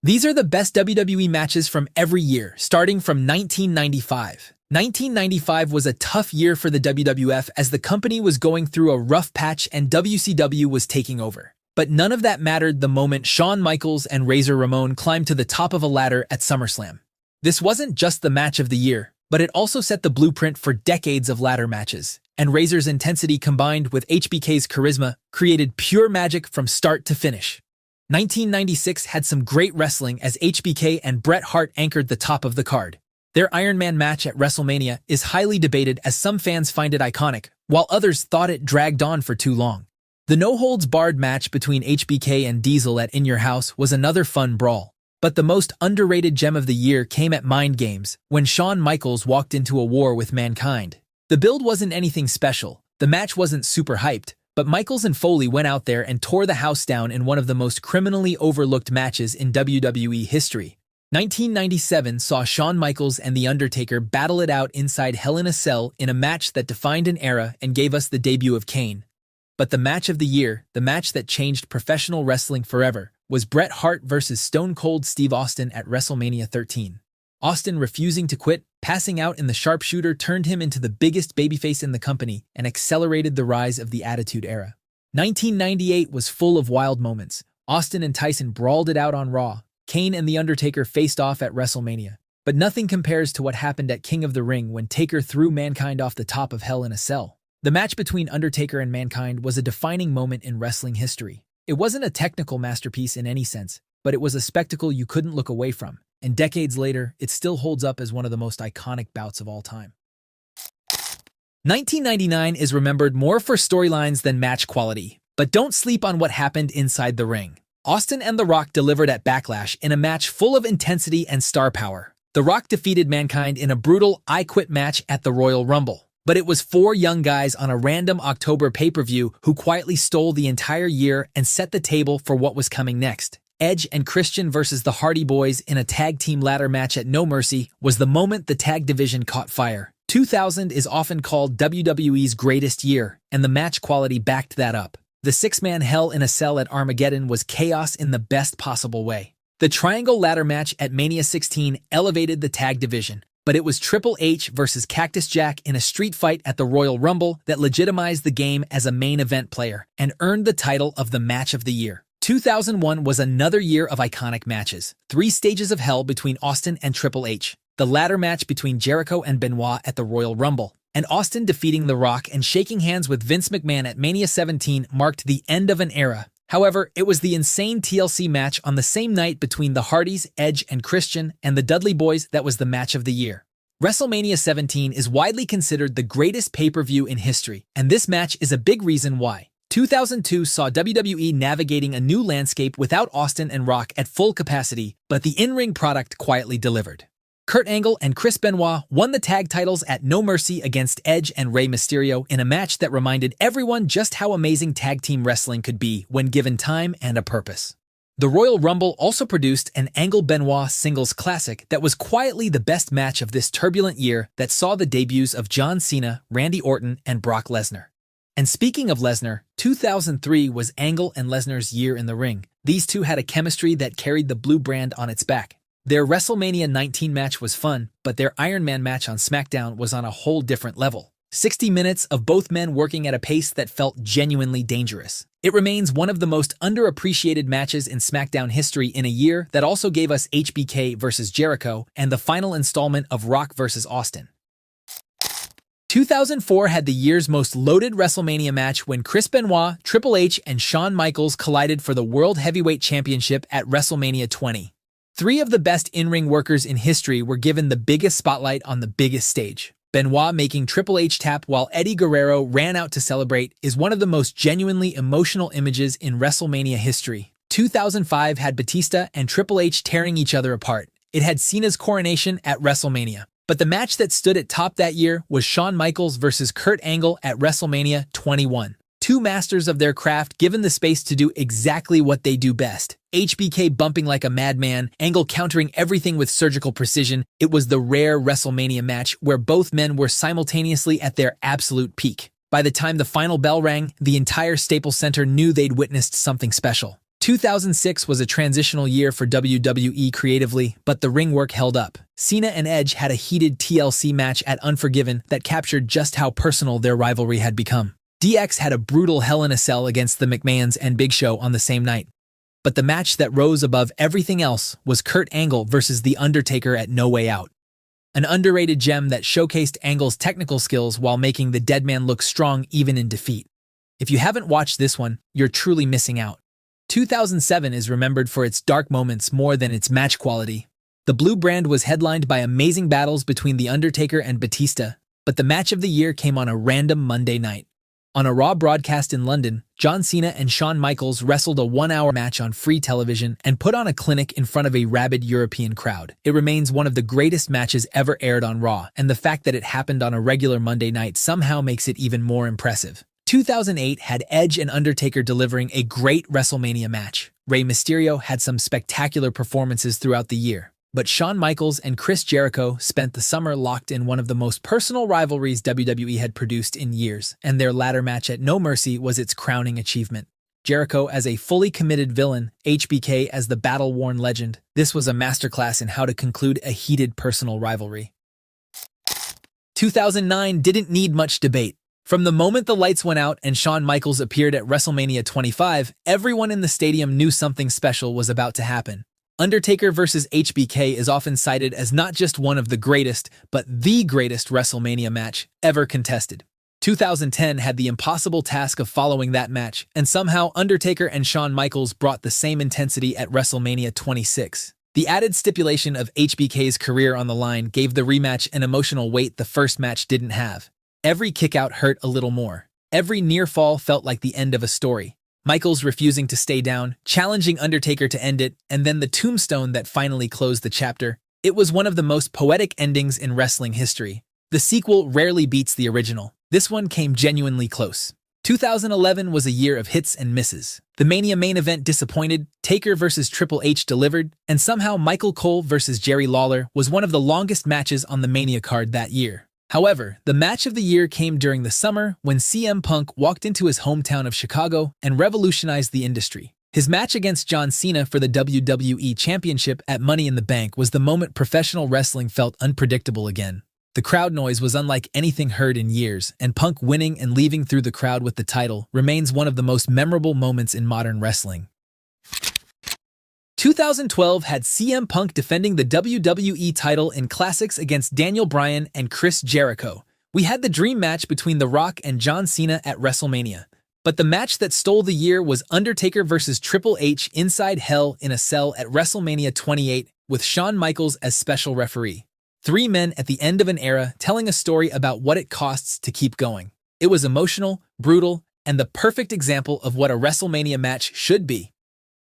These are the best WWE matches from every year, starting from 1995. 1995 was a tough year for the WWF as the company was going through a rough patch and WCW was taking over. But none of that mattered the moment Shawn Michaels and Razor Ramon climbed to the top of a ladder at SummerSlam. This wasn't just the match of the year, but it also set the blueprint for decades of ladder matches. And Razor's intensity combined with HBK's charisma created pure magic from start to finish. 1996 had some great wrestling as HBK and Bret Hart anchored the top of the card. Their Iron Man match at WrestleMania is highly debated as some fans find it iconic, while others thought it dragged on for too long. The no-holds-barred match between HBK and Diesel at In Your House was another fun brawl. But the most underrated gem of the year came at Mind Games, when Shawn Michaels walked into a war with Mankind. The build wasn't anything special, the match wasn't super hyped, but Michaels and Foley went out there and tore the house down in one of the most criminally overlooked matches in WWE history. 1997 saw Shawn Michaels and The Undertaker battle it out inside Hell in a Cell in a match that defined an era and gave us the debut of Kane. But the match of the year, the match that changed professional wrestling forever, was Bret Hart versus Stone Cold Steve Austin at WrestleMania 13. Austin refusing to quit, passing out in the sharpshooter turned him into the biggest babyface in the company and accelerated the rise of the Attitude Era. 1998 was full of wild moments. Austin and Tyson brawled it out on Raw. Kane and The Undertaker faced off at WrestleMania. But nothing compares to what happened at King of the Ring when Taker threw Mankind off the top of Hell in a Cell. The match between Undertaker and Mankind was a defining moment in wrestling history. It wasn't a technical masterpiece in any sense, but it was a spectacle you couldn't look away from, and decades later, it still holds up as one of the most iconic bouts of all time. 1999 is remembered more for storylines than match quality, but don't sleep on what happened inside the ring. Austin and The Rock delivered at Backlash in a match full of intensity and star power. The Rock defeated Mankind in a brutal I Quit match at the Royal Rumble. But it was four young guys on a random October pay-per-view who quietly stole the entire year and set the table for what was coming next. Edge and Christian versus the Hardy Boys in a tag team ladder match at No Mercy was the moment the tag division caught fire. 2000 is often called WWE's greatest year, and the match quality backed that up. The six-man Hell in a Cell at Armageddon was chaos in the best possible way. The Triangle Ladder match at Mania 16 elevated the tag division. But it was Triple H versus Cactus Jack in a street fight at the Royal Rumble that legitimized the game as a main event player and earned the title of the Match of the Year. 2001 was another year of iconic matches. 3 stages of hell between Austin and Triple H. The ladder match between Jericho and Benoit at the Royal Rumble. And Austin defeating The Rock and shaking hands with Vince McMahon at Mania 17 marked the end of an era. However, it was the insane TLC match on the same night between the Hardys, Edge and Christian, and the Dudley Boys that was the match of the year. WrestleMania 17 is widely considered the greatest pay-per-view in history, and this match is a big reason why. 2002 saw WWE navigating a new landscape without Austin and Rock at full capacity, but the in-ring product quietly delivered. Kurt Angle and Chris Benoit won the tag titles at No Mercy against Edge and Rey Mysterio in a match that reminded everyone just how amazing tag team wrestling could be when given time and a purpose. The Royal Rumble also produced an Angle-Benoit singles classic that was quietly the best match of this turbulent year that saw the debuts of John Cena, Randy Orton, and Brock Lesnar. And speaking of Lesnar, 2003 was Angle and Lesnar's year in the ring. These two had a chemistry that carried the blue brand on its back. Their WrestleMania 19 match was fun, but their Iron Man match on SmackDown was on a whole different level. 60 minutes of both men working at a pace that felt genuinely dangerous. It remains one of the most underappreciated matches in SmackDown history in a year that also gave us HBK versus Jericho and the final installment of Rock versus Austin. 2004 had the year's most loaded WrestleMania match when Chris Benoit, Triple H, and Shawn Michaels collided for the World Heavyweight Championship at WrestleMania 20. 3 of the best in-ring workers in history were given the biggest spotlight on the biggest stage. Benoit making Triple H tap while Eddie Guerrero ran out to celebrate is one of the most genuinely emotional images in WrestleMania history. 2005 had Batista and Triple H tearing each other apart. It had Cena's coronation at WrestleMania. But the match that stood at top that year was Shawn Michaels versus Kurt Angle at WrestleMania 21. 2 masters of their craft given the space to do exactly what they do best. HBK bumping like a madman, Angle countering everything with surgical precision. It was the rare WrestleMania match where both men were simultaneously at their absolute peak. By the time the final bell rang, the entire Staples Center knew they'd witnessed something special. 2006 was a transitional year for WWE creatively, but the ring work held up. Cena and Edge had a heated TLC match at Unforgiven that captured just how personal their rivalry had become. DX had a brutal Hell in a Cell against the McMahons and Big Show on the same night. But the match that rose above everything else was Kurt Angle versus The Undertaker at No Way Out. An underrated gem that showcased Angle's technical skills while making the dead man look strong even in defeat. If you haven't watched this one, you're truly missing out. 2007 is remembered for its dark moments more than its match quality. The Blue Brand was headlined by amazing battles between The Undertaker and Batista, but the match of the year came on a random Monday night. On a Raw broadcast in London, John Cena and Shawn Michaels wrestled a one-hour match on free television and put on a clinic in front of a rabid European crowd. It remains one of the greatest matches ever aired on Raw, and the fact that it happened on a regular Monday night somehow makes it even more impressive. 2008 had Edge and Undertaker delivering a great WrestleMania match. Rey Mysterio had some spectacular performances throughout the year, but Shawn Michaels and Chris Jericho spent the summer locked in one of the most personal rivalries WWE had produced in years, and their ladder match at No Mercy was its crowning achievement. Jericho as a fully committed villain, HBK as the battle-worn legend. This was a masterclass in how to conclude a heated personal rivalry. 2009 didn't need much debate. From the moment the lights went out and Shawn Michaels appeared at WrestleMania 25, everyone in the stadium knew something special was about to happen. Undertaker vs. HBK is often cited as not just one of the greatest, but the greatest WrestleMania match ever contested. 2010 had the impossible task of following that match, and somehow Undertaker and Shawn Michaels brought the same intensity at WrestleMania 26. The added stipulation of HBK's career on the line gave the rematch an emotional weight the first match didn't have. Every kickout hurt a little more. Every near fall felt like the end of a story. Michaels refusing to stay down, challenging Undertaker to end it, and then the tombstone that finally closed the chapter. It was one of the most poetic endings in wrestling history. The sequel rarely beats the original. This one came genuinely close. 2011 was a year of hits and misses. The Mania main event disappointed, Taker vs. Triple H delivered, and somehow Michael Cole vs. Jerry Lawler was one of the longest matches on the Mania card that year. However, the match of the year came during the summer when CM Punk walked into his hometown of Chicago and revolutionized the industry. His match against John Cena for the WWE Championship at Money in the Bank was the moment professional wrestling felt unpredictable again. The crowd noise was unlike anything heard in years, and Punk winning and leaving through the crowd with the title remains one of the most memorable moments in modern wrestling. 2012 had CM Punk defending the WWE title in classics against Daniel Bryan and Chris Jericho. We had the dream match between The Rock and John Cena at WrestleMania. But the match that stole the year was Undertaker vs. Triple H inside Hell in a Cell at WrestleMania 28 with Shawn Michaels as special referee. Three men at the end of an era telling a story about what it costs to keep going. It was emotional, brutal, and the perfect example of what a WrestleMania match should be.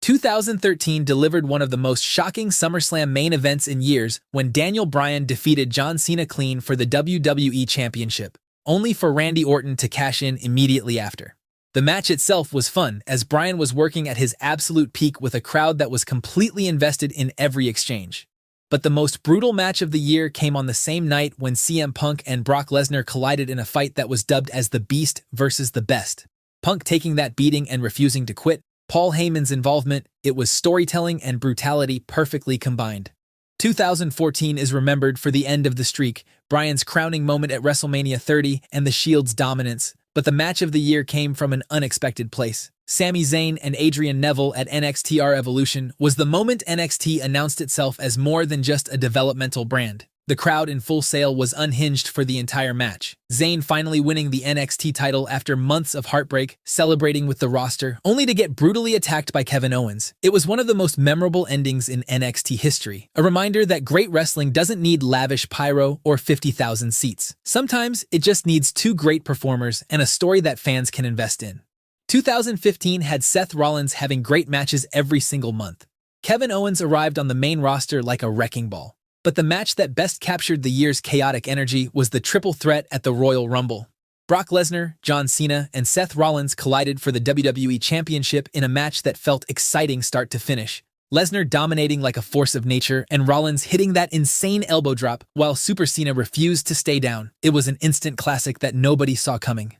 2013 delivered one of the most shocking SummerSlam main events in years when Daniel Bryan defeated John Cena clean for the WWE Championship, only for Randy Orton to cash in immediately after. The match itself was fun, as Bryan was working at his absolute peak with a crowd that was completely invested in every exchange. But the most brutal match of the year came on the same night when CM Punk and Brock Lesnar collided in a fight that was dubbed as the Beast versus the Best. Punk taking that beating and refusing to quit, Paul Heyman's involvement, it was storytelling and brutality perfectly combined. 2014 is remembered for the end of the streak, Bryan's crowning moment at WrestleMania 30, and the Shield's dominance. But the match of the year came from an unexpected place. Sami Zayn and Adrian Neville at NXT Evolution was the moment NXT announced itself as more than just a developmental brand. The crowd in Full Sail was unhinged for the entire match. Zayn finally winning the NXT title after months of heartbreak, celebrating with the roster, only to get brutally attacked by Kevin Owens. It was one of the most memorable endings in NXT history, a reminder that great wrestling doesn't need lavish pyro or 50,000 seats. Sometimes it just needs two great performers and a story that fans can invest in. 2015 had Seth Rollins having great matches every single month. Kevin Owens arrived on the main roster like a wrecking ball. But the match that best captured the year's chaotic energy was the triple threat at the Royal Rumble. Brock Lesnar, John Cena, and Seth Rollins collided for the WWE Championship in a match that felt exciting start to finish. Lesnar dominating like a force of nature and Rollins hitting that insane elbow drop while Super Cena refused to stay down. It was an instant classic that nobody saw coming.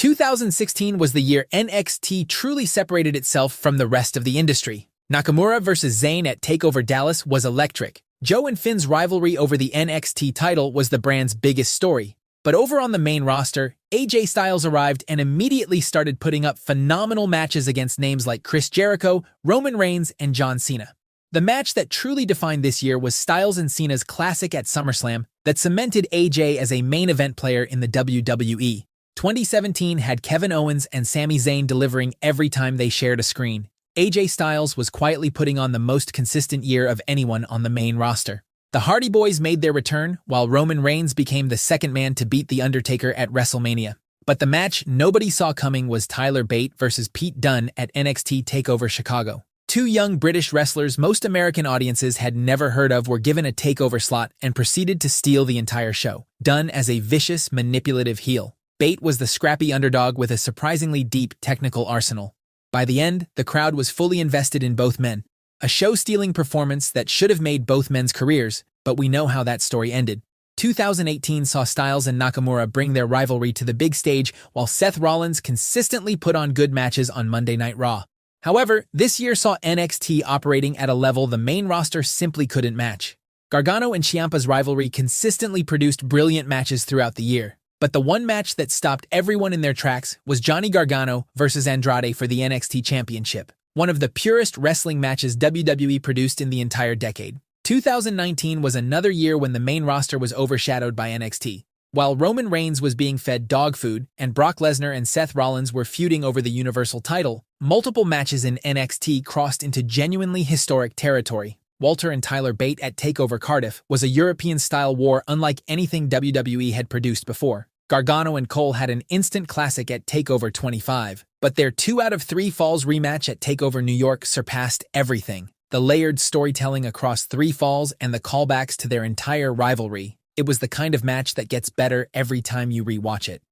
2016 was the year NXT truly separated itself from the rest of the industry. Nakamura versus Zayn at TakeOver Dallas was electric. Joe and Finn's rivalry over the NXT title was the brand's biggest story. But over on the main roster, AJ Styles arrived and immediately started putting up phenomenal matches against names like Chris Jericho, Roman Reigns, and John Cena. The match that truly defined this year was Styles and Cena's classic at SummerSlam that cemented AJ as a main event player in the WWE. 2017 had Kevin Owens and Sami Zayn delivering every time they shared a screen. AJ Styles was quietly putting on the most consistent year of anyone on the main roster. The Hardy Boys made their return, while Roman Reigns became the second man to beat The Undertaker at WrestleMania. But the match nobody saw coming was Tyler Bate versus Pete Dunne at NXT TakeOver Chicago. Two young British wrestlers most American audiences had never heard of were given a takeover slot and proceeded to steal the entire show, Dunne as a vicious, manipulative heel. Bate was the scrappy underdog with a surprisingly deep technical arsenal. By the end, the crowd was fully invested in both men. A show-stealing performance that should have made both men's careers, but we know how that story ended. 2018 saw Styles and Nakamura bring their rivalry to the big stage, while Seth Rollins consistently put on good matches on Monday Night Raw. However, this year saw NXT operating at a level the main roster simply couldn't match. Gargano and Ciampa's rivalry consistently produced brilliant matches throughout the year. But the one match that stopped everyone in their tracks was Johnny Gargano versus Andrade for the NXT Championship, one of the purest wrestling matches WWE produced in the entire decade. 2019 was another year when the main roster was overshadowed by NXT. While Roman Reigns was being fed dog food and Brock Lesnar and Seth Rollins were feuding over the Universal title, multiple matches in NXT crossed into genuinely historic territory. Walter and Tyler Bate at TakeOver Cardiff was a European-style war unlike anything WWE had produced before. Gargano and Cole had an instant classic at TakeOver 25, but their 2 out of 3 falls rematch at TakeOver New York surpassed everything. The layered storytelling across 3 falls and the callbacks to their entire rivalry. It was the kind of match that gets better every time you rewatch it.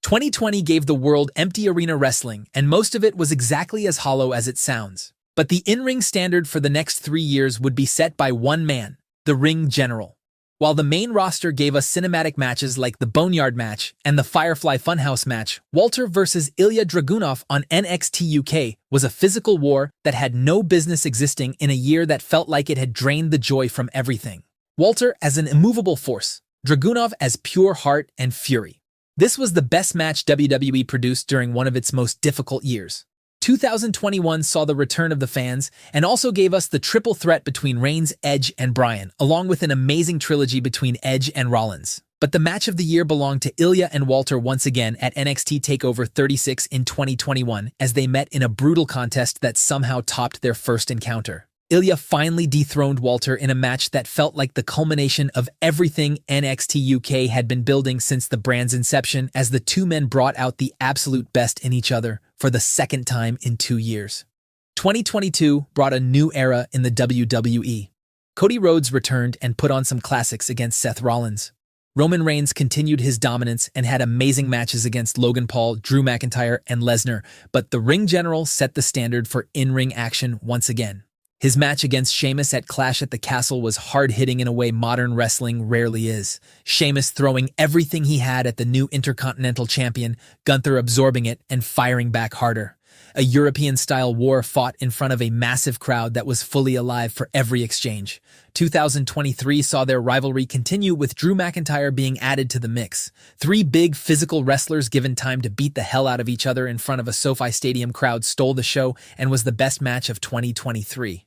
2020 gave the world empty arena wrestling, and most of it was exactly as hollow as it sounds. But the in-ring standard for the next 3 years would be set by one man, the Ring General. While the main roster gave us cinematic matches like the Boneyard match and the Firefly Funhouse match, Walter vs. Ilya Dragunov on NXT UK was a physical war that had no business existing in a year that felt like it had drained the joy from everything. Walter as an immovable force, Dragunov as pure heart and fury. This was the best match WWE produced during one of its most difficult years. 2021 saw the return of the fans and also gave us the triple threat between Reigns, Edge, and Bryan, along with an amazing trilogy between Edge and Rollins. But the match of the year belonged to Ilya and Walter once again at NXT TakeOver 36 in 2021 as they met in a brutal contest that somehow topped their first encounter. Ilya finally dethroned Walter in a match that felt like the culmination of everything NXT UK had been building since the brand's inception as the two men brought out the absolute best in each other for the second time in 2 years. 2022 brought a new era in the WWE. Cody Rhodes returned and put on some classics against Seth Rollins. Roman Reigns continued his dominance and had amazing matches against Logan Paul, Drew McIntyre, and Lesnar, but the Ring General set the standard for in-ring action once again. His match against Sheamus at Clash at the Castle was hard-hitting in a way modern wrestling rarely is. Sheamus throwing everything he had at the new Intercontinental Champion, Gunther absorbing it and firing back harder. A European-style war fought in front of a massive crowd that was fully alive for every exchange. 2023 saw their rivalry continue with Drew McIntyre being added to the mix. 3 big physical wrestlers given time to beat the hell out of each other in front of a SoFi Stadium crowd stole the show and was the best match of 2023.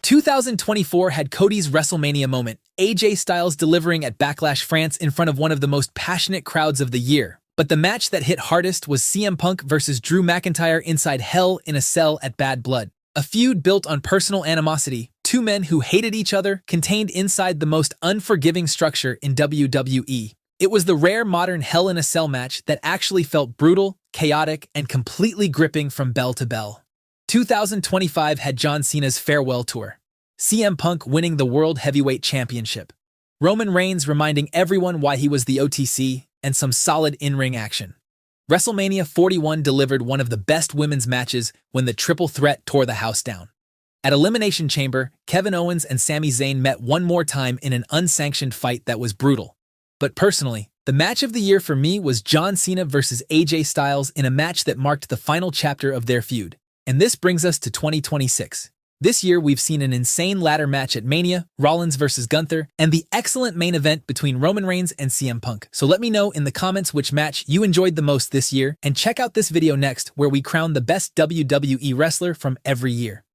2024 had Cody's WrestleMania moment, AJ Styles delivering at Backlash France in front of one of the most passionate crowds of the year. But the match that hit hardest was CM Punk versus Drew McIntyre inside Hell in a Cell at Bad Blood. A feud built on personal animosity, 2 men who hated each other contained inside the most unforgiving structure in WWE. It was the rare modern Hell in a Cell match that actually felt brutal, chaotic, and completely gripping from bell to bell. 2025 had John Cena's farewell tour. CM Punk winning the World Heavyweight Championship. Roman Reigns reminding everyone why he was the OTC, and some solid in-ring action. WrestleMania 41 delivered one of the best women's matches when the triple threat tore the house down. At Elimination Chamber, Kevin Owens and Sami Zayn met one more time in an unsanctioned fight that was brutal. But personally, The match of the year for me was John Cena versus AJ Styles in a match that marked the final chapter of their feud. And this brings us to 2026. This year, we've seen an insane ladder match at Mania, Rollins versus Gunther, and the excellent main event between Roman Reigns and CM Punk. So let me know in the comments which match you enjoyed the most this year, and check out this video next where we crown the best WWE wrestler from every year.